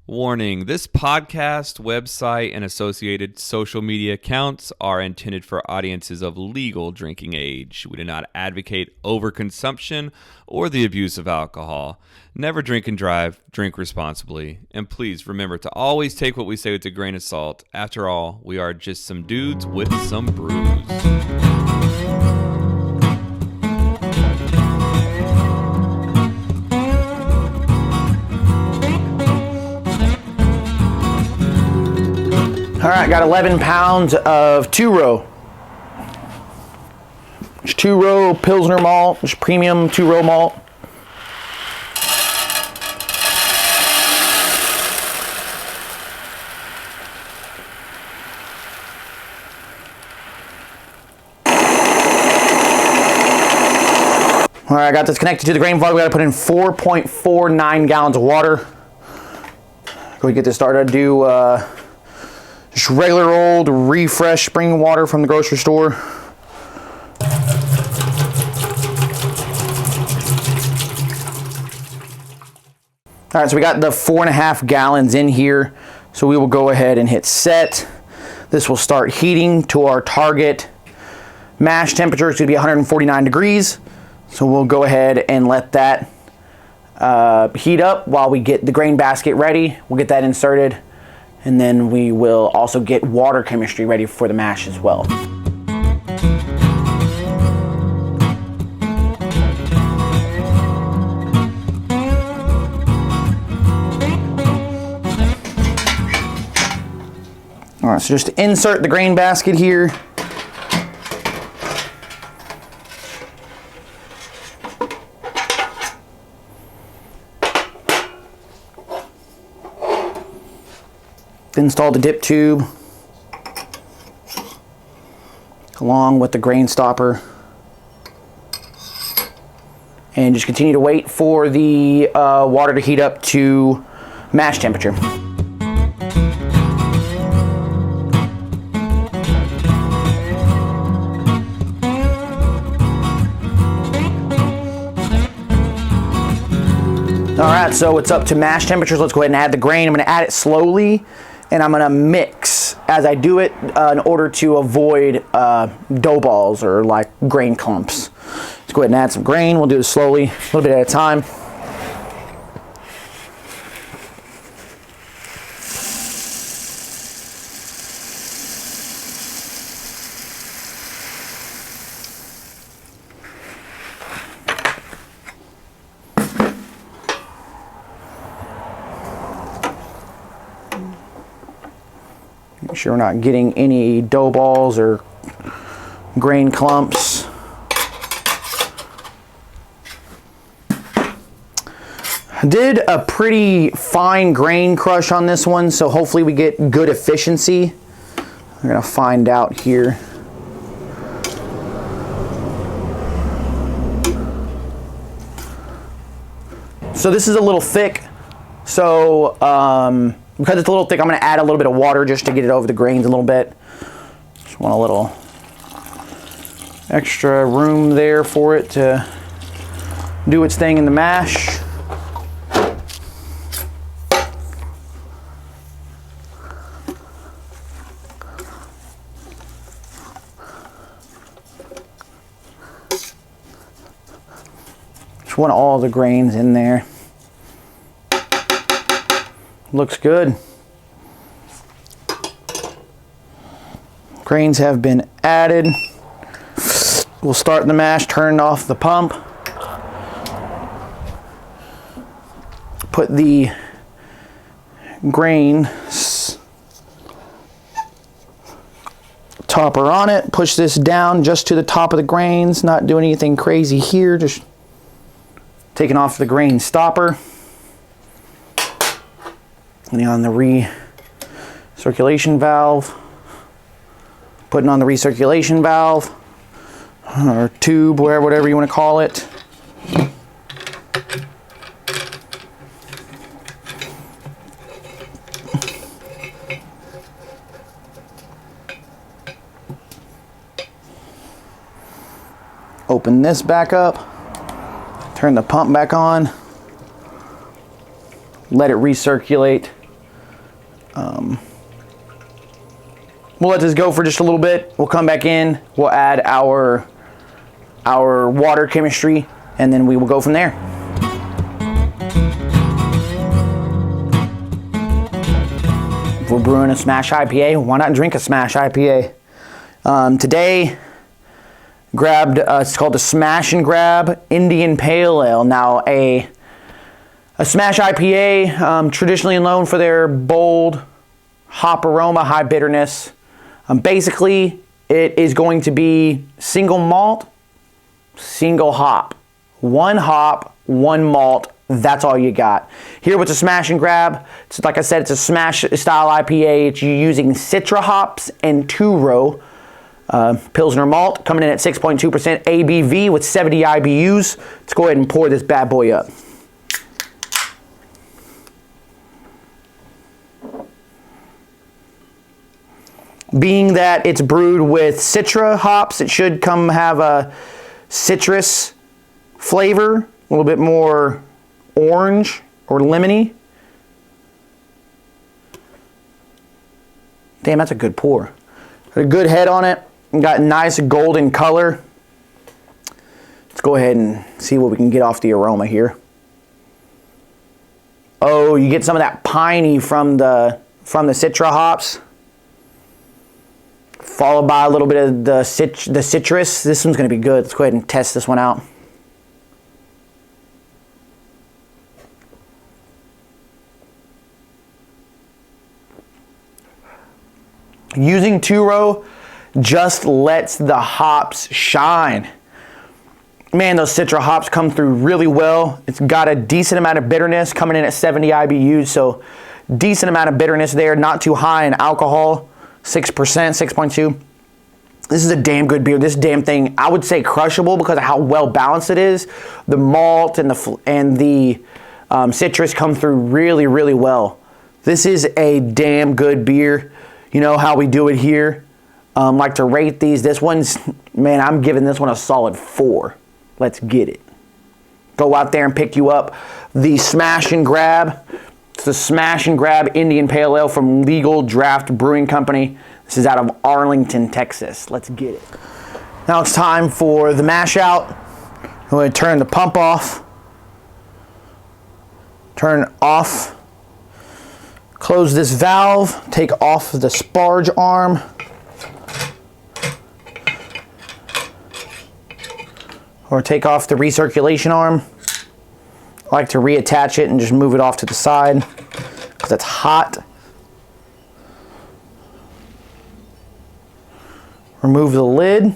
Warning, this podcast, website, and associated social media accounts are intended for audiences of legal drinking age. We do not advocate overconsumption or the abuse of alcohol. Never drink and drive, drink responsibly. And please remember to always take what we say with a grain of salt. After all, we are just some dudes with some brews. All right, got 11 pounds of two-row. It's two-row Pilsner malt, it's premium two-row malt. All right, I got this connected to the grain vodka. We gotta put in 4.49 gallons of water. Go get this started. I do just regular old refresh spring water from the grocery store. All right, so we got the 4.5 gallons in here. So we will go ahead and hit set. This will start heating to our target mash temperature. It's gonna be 149 degrees. So we'll go ahead and let that heat up while we get the grain basket ready. We'll get that inserted. And then we will also get water chemistry ready for the mash as well. All right, so just to insert the grain basket here. Install the dip tube along with the grain stopper, and just continue to wait for the water to heat up to mash temperature. All right, so it's up to mash temperatures. Let's go ahead and add the grain. I'm going to add it slowly, and I'm going to mix as I do it in order to avoid dough balls or like grain clumps. Let's go ahead and add some grain. We'll do this slowly, a little bit at a time. Make sure we're not getting any dough balls or grain clumps. I did a pretty fine grain crush on this one, so hopefully we get good efficiency. We're gonna find out here. So this is a little thick, so because it's a little thick, I'm going to add a little bit of water just to get it over the grains a little bit. Just want a little extra room there for it to do its thing in the mash. Just want all the grains in there. Looks good. Grains have been added. We'll start the mash, turn off the pump. Put the grain topper on it. Push this down just to the top of the grains. Not doing anything crazy here. Just taking off the grain stopper. And on the recirculation valve, putting on the recirculation valve, or tube, whatever you want to call it. Open this back up, turn the pump back on, let it recirculate We'll let this go for just a little bit. We'll come back in. We'll add our water chemistry, and then we will go from there. If we're brewing a SMaSH IPA, why not drink a SMaSH IPA? Today, grabbed, it's called the Smash and Grab Indian Pale Ale. Now, a SMaSH IPA, traditionally known for their bold hop aroma, high bitterness. Basically, it is going to be single malt, single hop. One hop, one malt, that's all you got. Here with the Smash and Grab, it's, like I said, it's a Smash style IPA. It's using Citra hops and two-row Pilsner malt, coming in at 6.2% ABV with 70 IBUs. Let's go ahead and pour this bad boy up. Being that it's brewed with Citra hops, it should have a citrus flavor, a little bit more orange or lemony. Damn, that's a good pour. Got a good head on it. Got nice golden color. Let's go ahead and see what we can get off the aroma here. Oh, you get some of that piney from the Citra hops, followed by a little bit of the citrus. This one's going to be good. Let's go ahead and test this one out. Using two-row just lets the hops shine. Man, those Citra hops come through really well. It's got a decent amount of bitterness, coming in at 70 IBUs, so decent amount of bitterness there, not too high in alcohol. 6%, 6.2. This is a damn good beer. This damn thing, I would say crushable because of how well balanced it is. The malt and the citrus come through really, really well. This is a damn good beer. You know how we do it here. Like to rate these. This one's, man, I'm giving this one a solid 4. Let's get it. Go out there and pick you up the Smash and Grab. It's the Smash and Grab Indian Pale Ale from Legal Draft Brewing Company. This is out of Arlington, Texas. Let's get it. Now it's time for the mash out. I'm going to turn the pump off. Turn off. Close this valve. Take off the sparge arm. Or take off the recirculation arm. I like to reattach it and just move it off to the side because it's hot. Remove the lid.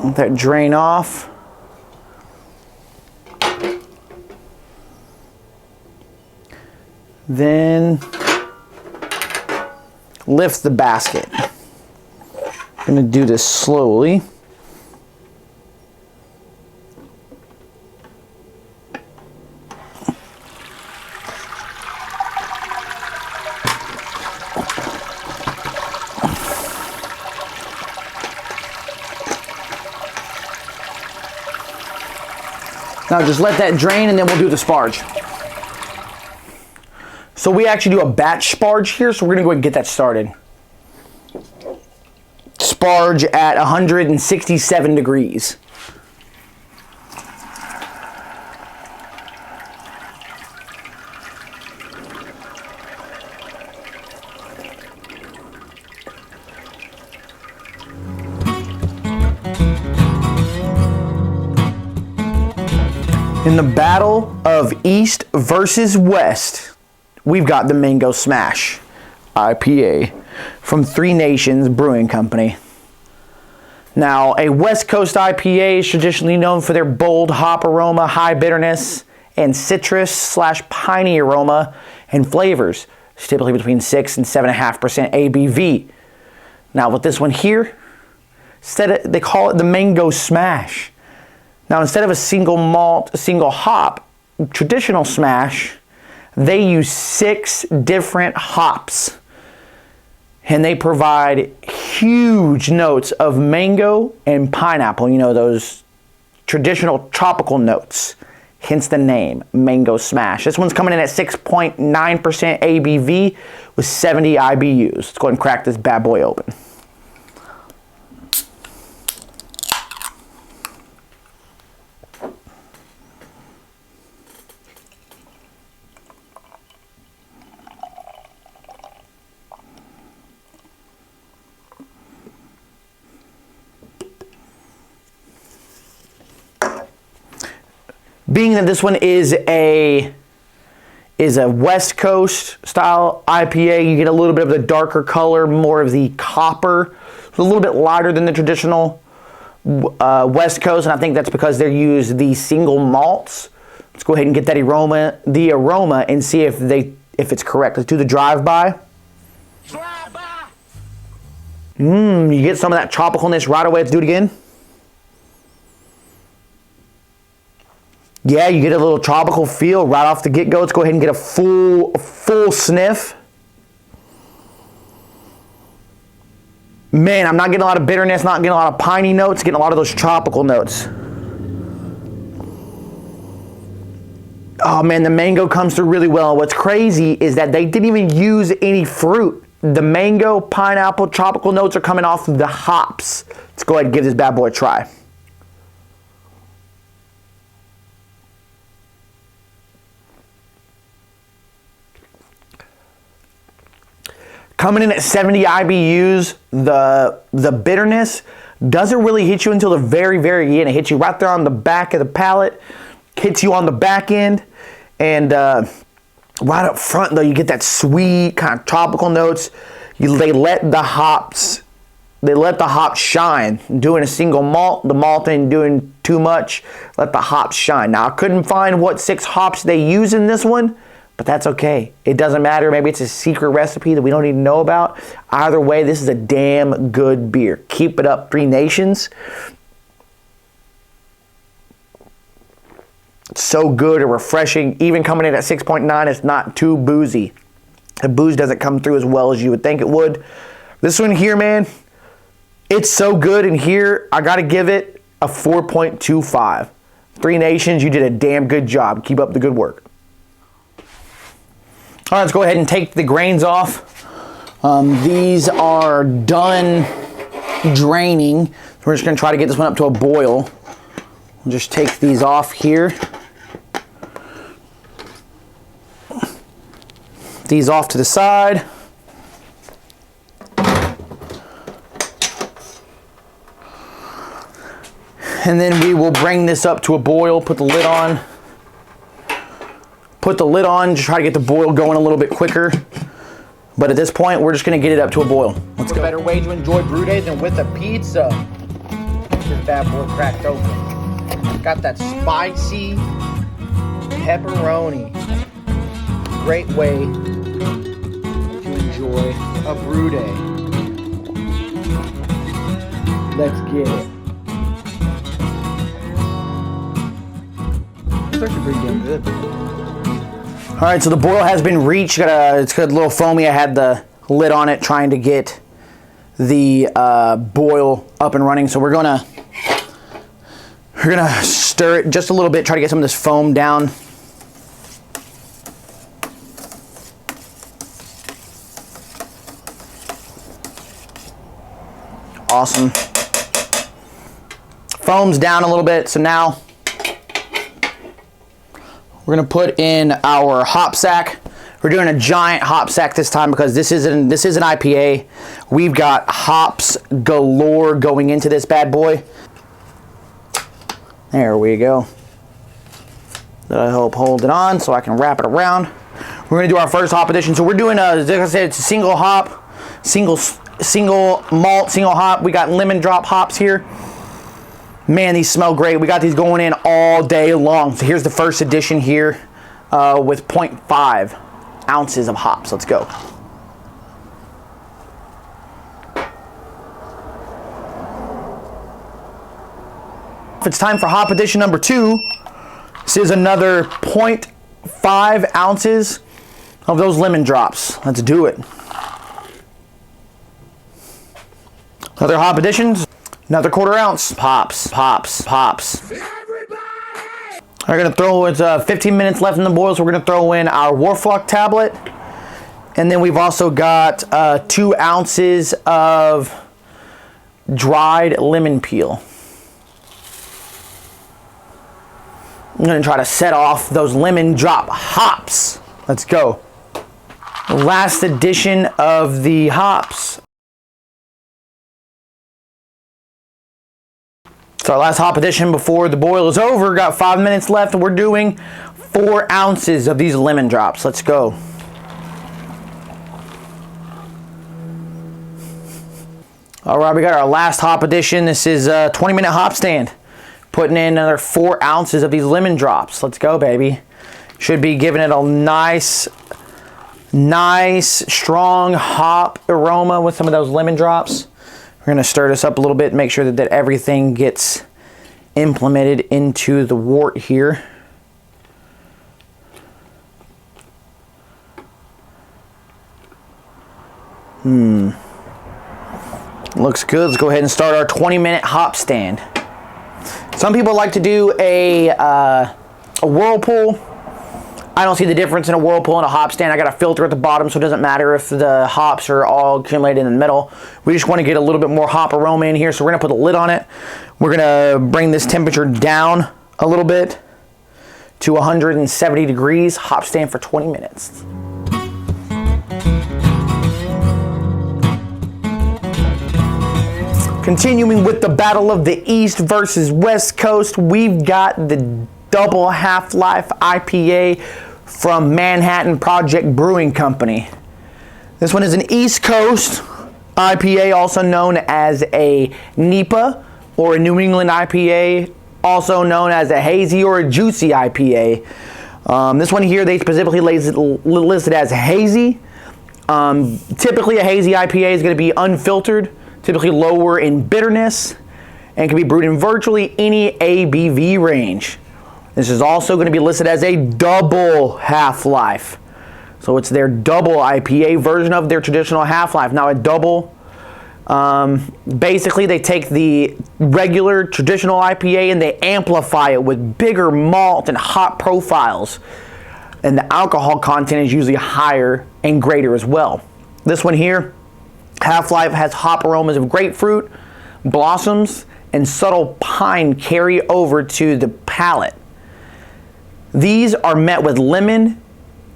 Let that drain off. Then lift the basket. I'm going to do this slowly. Now just let that drain and then we'll do the sparge. So we actually do a batch sparge here, so we're going to go ahead and get that started. Sparge at 167 degrees. In the battle of East versus West, we've got the Mango SMaSH IPA from Three Nations Brewing Company. Now, a West Coast IPA is traditionally known for their bold hop aroma, high bitterness, and citrus/piney aroma and flavors. It's typically between 6 and 7.5% ABV. Now, with this one here, they call it the Mango SMaSH. Now, instead of a single malt, a single hop, traditional SMaSH, they use 6 different hops. And they provide huge notes of mango and pineapple. You know, those traditional tropical notes. hence the name, Mango Smash. This one's coming in at 6.9% ABV with 70 IBUs. Let's go ahead and crack this bad boy open. Being that this one is a West Coast style IPA, you get a little bit of the darker color, more of the copper. It's a little bit lighter than the traditional West Coast, and I think that's because they use the single malts. Let's go ahead and get that aroma, and see if it's correct. Let's do the drive-by. You get some of that tropicalness right away. Let's do it again. Yeah, you get a little tropical feel right off the get-go. Let's go ahead and get a full sniff. Man, I'm not getting a lot of bitterness, not getting a lot of piney notes, getting a lot of those tropical notes. Oh man, the mango comes through really well. What's crazy is that they didn't even use any fruit. The mango, pineapple, tropical notes are coming off the hops. Let's go ahead and give this bad boy a try. Coming in at 70 IBUs, the bitterness doesn't really hit you until the very, very end. It hits you right there on the back of the palate, hits you on the back end, and right up front though, you get that sweet kind of tropical notes. They let the hops shine. Doing a single malt, the malt ain't doing too much. Let the hops shine. Now I couldn't find what 6 hops they use in this one, but that's okay. It doesn't matter. Maybe it's a secret recipe that we don't even know about. Either way, this is a damn good beer. Keep it up, Three Nations. It's so good and refreshing. Even coming in at 6.9, it's not too boozy. The booze doesn't come through as well as you would think it would. This one here, man, it's so good. And here, I gotta give it a 4.25. Three Nations, you did a damn good job. Keep up the good work. All right, let's go ahead and take the grains off. These are done draining. We're just gonna try to get this one up to a boil. We'll just take these off here. These off to the side. And then we will bring this up to a boil, put the lid on. Put the lid on, just try to get the boil going a little bit quicker. But at this point, we're just gonna get it up to a boil. Let's go. Better way to enjoy brew days than with a pizza. This bad boy cracked open. Got that spicy pepperoni. Great way to enjoy a brew day. Let's get it. It's actually pretty damn good. All right, so the boil has been reached. It's got a little foamy. I had the lid on it trying to get the boil up and running. So we're gonna stir it just a little bit, try to get some of this foam down. Awesome. Foam's down a little bit, so now we're gonna put in our hop sack. We're doing a giant hop sack this time because this is an IPA. We've got hops galore going into this bad boy. There we go. That'll help hold it on so I can wrap it around. We're gonna do our first hop addition. So we're doing like I said, it's a single hop, single malt, single hop. We got Lemondrop hops here. Man, these smell great. We got these going in all day long. So here's the first edition here with 0.5 ounces of hops. Let's go. If it's time for hop edition number 2, this is another 0.5 ounces of those lemon drops. Let's do it. Other hop additions. Another 1/4 ounce. Pops. We're gonna throw, it's 15 minutes left in the boil, so we're gonna throw in our Warflock tablet. And then we've also got 2 ounces of dried lemon peel. I'm gonna try to set off those Lemondrop hops. Let's go. Last addition of the hops. So our last hop addition before the boil is over. Got 5 minutes left. We're doing 4 ounces of these Lemondrops. Let's go. All right, we got our last hop addition. This is a 20-minute hop stand. Putting in another 4 ounces of these Lemondrops. Let's go, baby. Should be giving it a nice, strong hop aroma with some of those Lemondrops. We're gonna stir this up a little bit, make sure that everything gets implemented into the wort here. Looks good. Let's go ahead and start our 20-minute hop stand. Some people like to do a whirlpool. I don't see the difference in a whirlpool and a hop stand. I got a filter at the bottom, so it doesn't matter if the hops are all accumulated in the middle. We just want to get a little bit more hop aroma in here, so we're going to put a lid on it. We're going to bring this temperature down a little bit to 170 degrees. Hop stand for 20 minutes. Continuing with the battle of the East versus West Coast, we've got the double half-life IPA from Manhattan Project Brewing Company. This one is an East Coast IPA, also known as a NEPA or a New England IPA, also known as a hazy or a juicy IPA. This one here, they specifically listed as hazy. Typically a hazy IPA is going to be unfiltered, typically lower in bitterness, and can be brewed in virtually any ABV range. This is also going to be listed as a double half-life. So it's their double IPA version of their traditional half-life. Now a double, basically they take the regular traditional IPA and they amplify it with bigger malt and hop profiles. And the alcohol content is usually higher and greater as well. This one here, half-life, has hop aromas of grapefruit, blossoms, and subtle pine carry over to the palate. These are met with lemon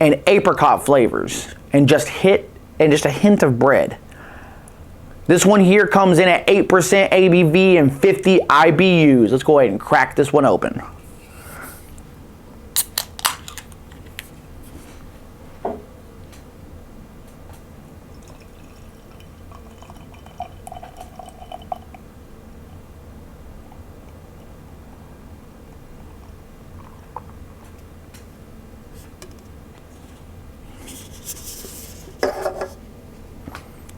and apricot flavors and just a hint of bread. This one here comes in at 8% ABV and 50 IBUs. Let's go ahead and crack this one open.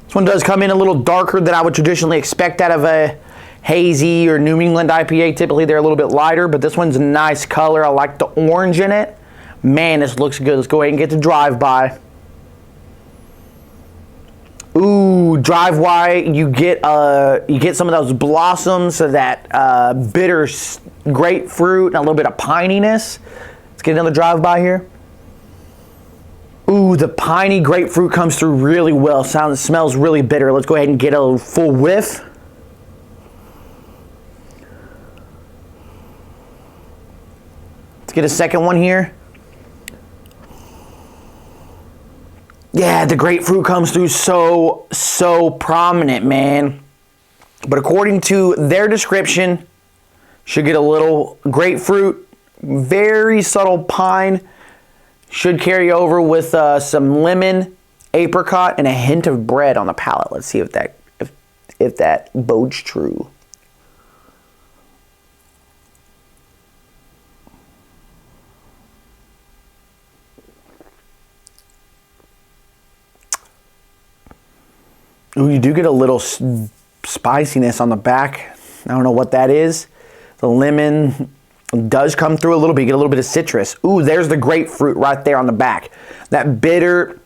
This one does come in a little darker than I would traditionally expect out of a hazy or New England IPA. Typically they're a little bit lighter, but this one's a nice color. I like the orange in it. Man, this looks good. Let's go ahead and get the drive-by. Ooh, drive-by, you get some of those blossoms, so that bitter grapefruit and a little bit of pininess. Let's get another drive-by here. Ooh, the piney grapefruit comes through really well. Smells really bitter. Let's go ahead and get a full whiff. Let's get a second one here. Yeah, the grapefruit comes through so prominent, man. But according to their description, should get a little grapefruit, very subtle pine. Should carry over with some lemon, apricot, and a hint of bread on the palate. Let's see if that bodes true. Ooh, you do get a little spiciness on the back. I don't know what that is. The lemon does come through a little bit. You get a little bit of citrus. Ooh, there's the grapefruit right there on the back. That bitter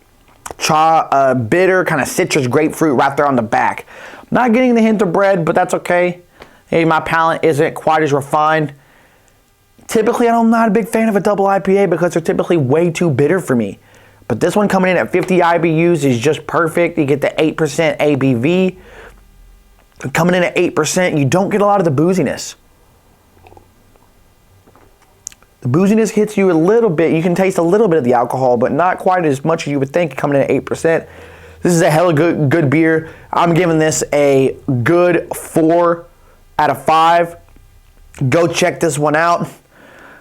kind of citrus grapefruit right there on the back. Not getting the hint of bread, but that's okay. Hey, my palate isn't quite as refined. Typically, I'm not a big fan of a double IPA because they're typically way too bitter for me. But this one coming in at 50 IBUs is just perfect. You get the 8% ABV. Coming in at 8%, you don't get a lot of the booziness. The booziness hits you a little bit. You can taste a little bit of the alcohol, but not quite as much as you would think coming in at 8%. This is a hella good beer. I'm giving this a good 4 out of 5. Go check this one out.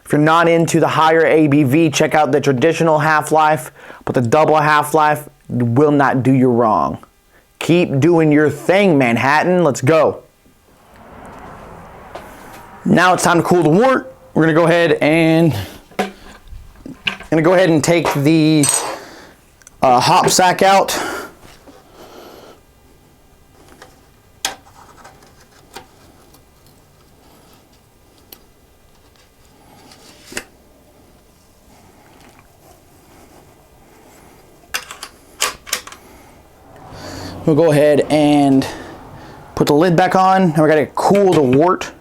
If you're not into the higher ABV, check out the traditional Half-Life, but the double Half-Life will not do you wrong. Keep doing your thing, Manhattan. Let's go. Now it's time to cool the wort. We're gonna go ahead and take the hop sack out. We'll go ahead and put the lid back on. Now we gotta cool the wort.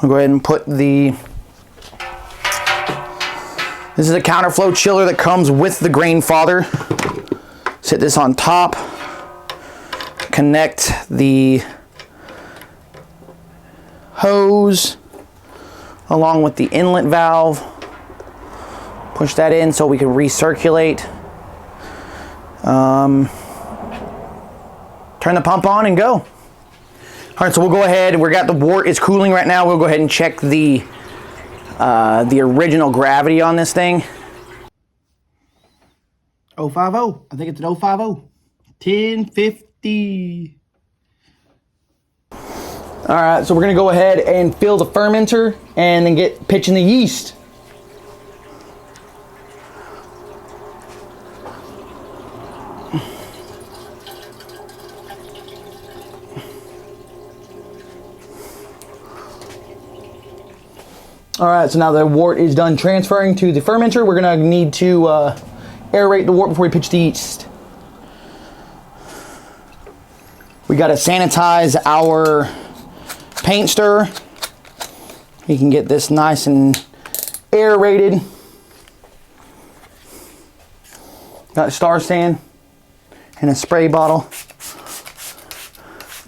We'll go ahead and put this is a counterflow chiller that comes with the grain father. Set this on top. Connect the hose along with the inlet valve. Push that in so we can recirculate. Turn the pump on and go. All right, so we'll go ahead. We got the wort is cooling right now. We'll go ahead and check the original gravity on this thing. 050. I think it's an 050. 1050. All right, so we're gonna go ahead and fill the fermenter and then get pitching the yeast. All right, so now the wort is done transferring to the fermenter. We're gonna need to aerate the wort before we pitch the yeast. We gotta sanitize our paint stirrer. We can get this nice and aerated. Got a star stand and a spray bottle.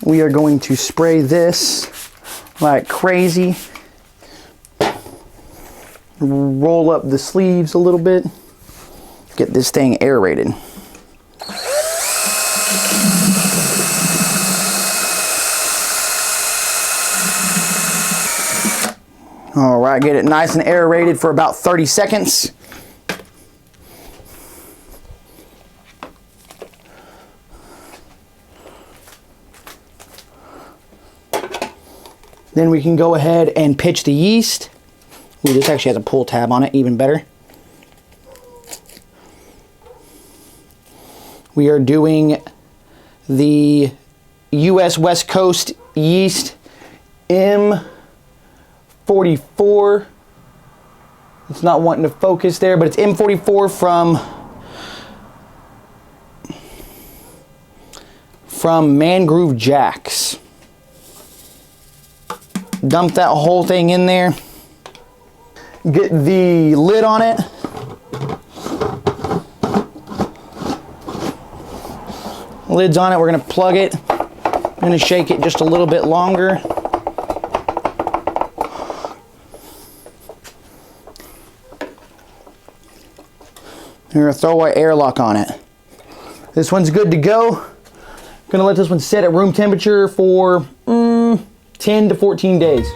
We are going to spray this like crazy. Roll up the sleeves a little bit. Get this thing aerated. All right, get it nice and aerated for about 30 seconds. Then we can go ahead and pitch the yeast. Ooh, this actually has a pull tab on it, even better. We are doing the US West Coast yeast M44. It's not wanting to focus there, but it's M44 from Mangrove Jacks. Dump that whole thing in there. Get the lid on it. Lid's on it, we're gonna plug it. I'm gonna shake it just a little bit longer. We're gonna throw our airlock on it. This one's good to go. Gonna let this one sit at room temperature for 10 to 14 days.